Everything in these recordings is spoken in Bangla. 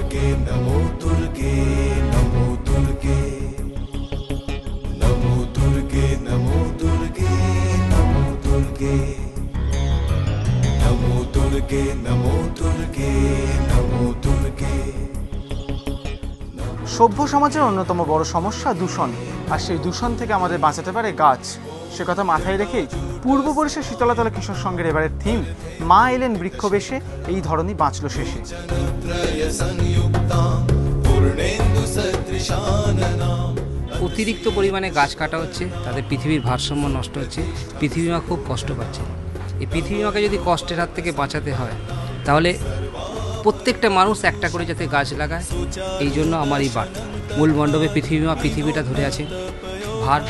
दुर्गे नमो दुर्गे नमो दुर्गे नमो दुर्गे नमो दुर्गे नमो दुर्गे नमो दुर्गे नमो दुर्गे नमो दुर्गे। সভ্য সমাজের অন্যতম বড় সমস্যা দূষণ, আর সেই দূষণ থেকে আমাদের বাঁচাতে পারে গাছ। সে কথা মাথায় রেখেই পূর্ব বরিশাল শীতলাতলা কিশোর সংঘের এবারের থিম মা এলেন বৃক্ষ বেশে, এই ধরনই বাঁচলো শেষে। অতিরিক্ত পরিমাণে গাছ কাটা হচ্ছে, তাদের পৃথিবীর ভারসাম্য নষ্ট হচ্ছে, পৃথিবী মা খুব কষ্ট পাচ্ছে। এই পৃথিবী মাকে যদি কষ্টের হাত থেকে বাঁচাতে হয় তাহলে প্রত্যেকটা মানুষ একটা করে যাতে গাছ লাগায়, এই জন্য আমার এই বার্তা। মূল মণ্ডপে পৃথিবী মা পৃথিবীটা ধরে আছে, ভার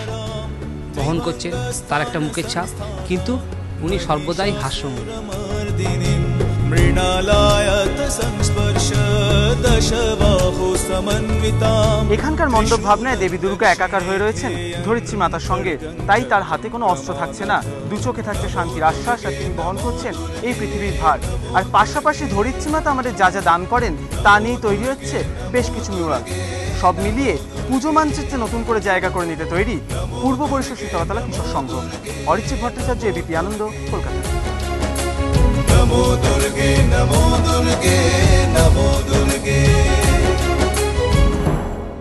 বহন করছে, তার একটা মুখের ছাপ, কিন্তু উনি সর্বদাই হাস্যময়। এখানকার মণ্ডপ ভাবনায় দেবী দুর্গা একাকার হয়ে রয়েছেন ধরিত্রী মাতার সঙ্গে, তাই তার হাতে কোনো অস্ত্র থাকছে না, দু চোখে থাকছে শান্তির আশ্বাস, আর তিনি বহন করছেন এই পৃথিবীর ভার। আর পাশাপাশি ধরিত্রী মাতা আমাদের যা যা দান করেন তা নিয়েই তৈরি হচ্ছে বেশ কিছু মিউরাল। সব মিলিয়ে পুজো মানচিত্রে নতুন করে জায়গা করে নিতে তৈরি পূর্ব বরিশাল শীতলাতলা কিশোর সংঘ। অরিজিৎ ভট্টাচার্য, এবিপি আনন্দ, কলকাতা। नमो दुर्गे नमो दुर्गे नमो दुर्गे।